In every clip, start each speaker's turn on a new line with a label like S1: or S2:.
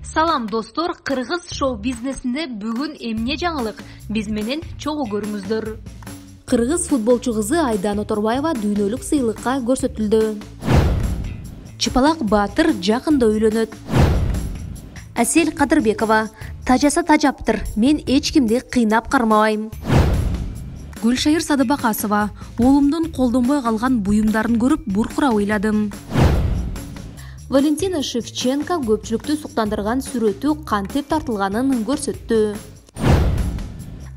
S1: Салам достор, Кыргыз шоу бизнесинде бүгүн эмне жаңылык? Биз менен чогуу көрүңүздөр.
S2: Кыргыз футболчу кызы Айдана Оторбаева дүйнөлүк сыйлыкка көрсөтүлдү. Чыпалак Баатыр жакында үйлөнөт. Асел Кадырбекова: тажаса тажаптыр, мен эч кимди кыйнап кармабайм. Гүлшайыр Садыбакасова: уулумдун колдонбой калган буюмдарын көрүп буркурап ыйладым. Валентина Шевченко көпчүлүктү суктандырган сүрөтү кантип тартылганын көрсөттү.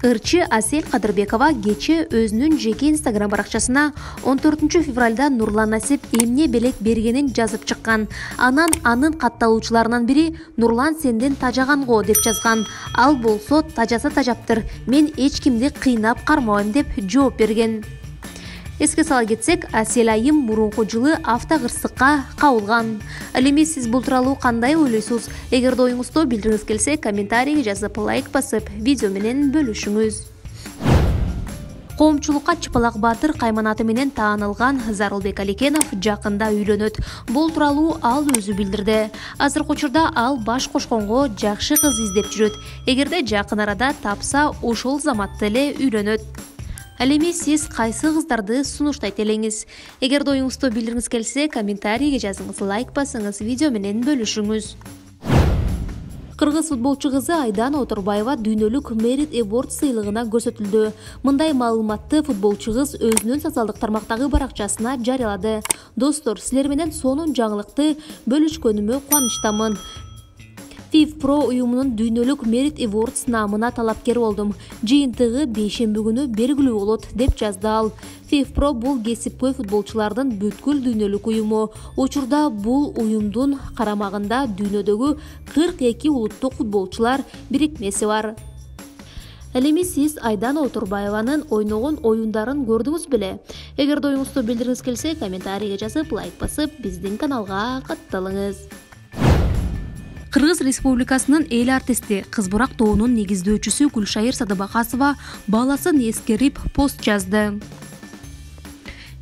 S2: Ырчы Асел Кадырбекова кече өзүнүн жеке Instagram баракчасына 14 февралда Нурлан Насип эмне белек бергенин жазып чыккан. Анан анын катталуучуларынан бири «Нурлан сенден тажаган го» деп жазган. Ал болсо «тажаса тажаптыр, мен эч кимди кыйнап кармабайм» деп жооп берген. Эске сала кетсек, Асел айым мурунку жылы автокырсыкка кабылган. Ал эми сиз бул тууралуу кандай ойлойсуз? Эгерде оюңузду билдиргиңиз келсе, комментарийге жазып, лайк басып, видео менен бөлүшүңүз. Коомчулукка Чыпалак Баатыр кайманаты менен таанылган Зарылбек Аликенов жакында үйлөнөт. Бул тууралуу ал өзү билдирди. Азыркы учурда ал баш кошконго жакшы кыз издеп жүрөт. Эгерде жакын арада тапса, ошол заматта эле үйлөнөт. Ал эми сиз кайсы кыздарды сунуштайт элеңиз? Эгерде оюңузду билдиргиңиз келсе, комментарийге жазыңыз, лайк басыңыз, видео менен бөлүшүңүз. Кыргыз футболчу кызы Айдана Оторбаева дүйнөлүк Merit Award сыйлыгына көрсөтүлдү. Мындай маалыматты футболчу кыз өзүнүн социалдык тармактагы баракчасына жарыялады. Достор, силер менен сонун жаңылыкты бөлүшкөнүмө кубанычтамын. FIFPro уюмунун дүйнөлүк Merit Awards намына талапкер болдум. Жыйынтыгы бейшемби күнү белгилүү болот, деп жазды ал. FIFPro бул кесипкөй футболчулардын бүткүл дүйнөлүк уюму. Учурда бул уюмдун карамагында дүйнөдөгү 42 улуттук футболчулар бирикмеси бар. Ал эми сиз Айдана Оторбаеванын ойногон оюндарын көрдүңүз беле? Эгерде оюңузду билдиргиңиз келсе, комментарийге жазып, лайк басып, биздин каналга катталыңыз. Кыргыз Республикасынын эл артисти, Кызбурак тобунун негиздөөчүсү Гүлшайыр Садыбакасова баласын эскерип пост жазды.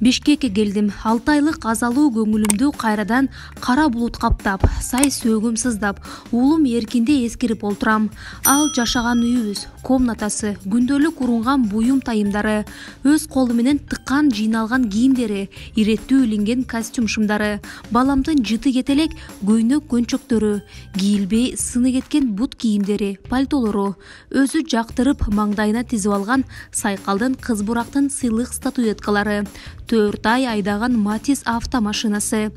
S2: Бишкекке келдим. 6 айлык азалуу көңүлүмдү кайрадан кара булут каптап, сай сөөгүм сыздап, уулум эркинде эскерип олтурам. Ал жашаган үйүбүз, комнатасы, күндөлүк урунган буюм тайымдары, өз колу менен тыккан жыйналган кийимдери, иреттүү илинген костюм шымдары, баламдын жыты кетелек көйнөк көнчөктөрү, кийилбей сыны кеткен бут кийимдери, пальтолору, өзү жактырып маңдайына тизип алган Сайкалдын Кызбурактын сыйлык статуэткалары, 4 ай айдаган Матис автомашинасы,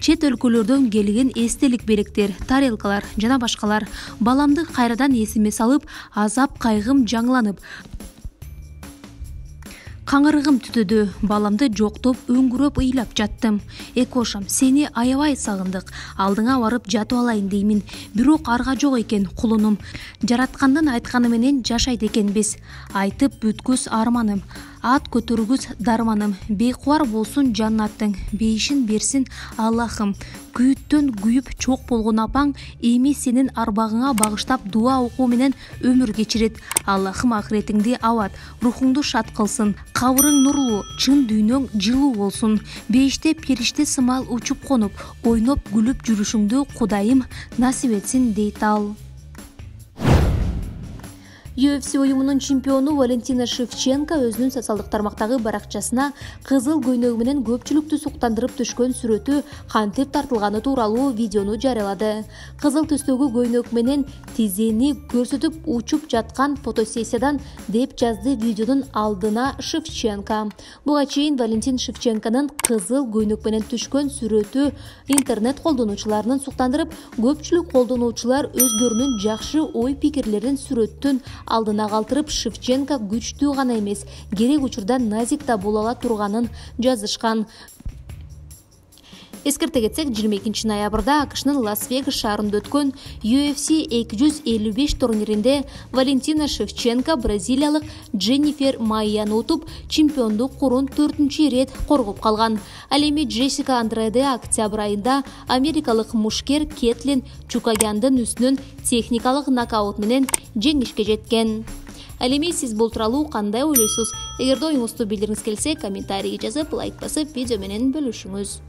S2: чет өлкөлөрдөн келген эстелик белектер, тарелкалар жана башкалар. Баламды кайрадан эсиме салып, азап кайгым жаңыланып, каңырыгым түтөдү. Баламды жоктоп, өңгүрөп ыйлап жаттым. Экошам, сени аябай сагындык. Алдыңа барып жатып алайын деймин. Бирок арга жок экен кулунум. Жараткандын айтканы менен жашайт экенбиз. Айтып бүткүс арманым. Ат көтөргүс дарманым. Бейкубар болсун жаннаттың. Бейишин берсин Аллахым. Күйүттөн күйүп чок болгон апаң эми сенин арбагыңа багыштап дуа окуу менен өмүр кечирет. Аллахым ахиретиңди абат, рухуңду шат кылсын. Кабырың нурлуу, чын дүйнөң жылуу болсун. Бейиште периште сымал учуп конуп, ойноп күлүп жүрүшүңдү Кудайым насип этсин, дейт ал. UFC уюмунун чемпиону Валентина Шевченко өзүнүн социалдык тармактагы баракчасына кызыл көйнөгү менен көпчүлүктү суктандырып түшкөн сүрөтү кантип тартылганы тууралуу видеону жарыялады. Кызыл түстөгү көйнөк менен тизени көрсөтүп учуп жаткан фотосессиядан, деп жазды видеонун алдына Шевченко. Буга чейин Валентин Шевченконун кызыл көйнөк менен түшкөн сүрөтү интернет колдонуучуларын суктандырып, көпчүлүк колдонуучулар өздөрүнүн жакшы ой пикирлерин сүрөттүн алдына калтырып, Шевченко күчтүү гана эмес, керек учурда назик да боло ала турганын жазышкан. Эскерте кетсек, 22 ноябрда АКШнын Лас-Вегас шаарында өткөн UFC 255 турниринде Валентина Шевченко бразилиялык Дженнифер Майяны утуп, чемпиондук курун 4-рет коргоп калган. Ал эми Джессика Андреде октябрь айында америкалык мушкер Кетлин Чукагяндын үстүнөн техникалык нокаут менен жеңишке жеткен. Ал эми сиз бул тууралуу кандай ойлойсуз? Эгерде оюңузду билдиргиңиз келсе, комментарийге жазып, лайк басып, видео менен бөлүшүңүз.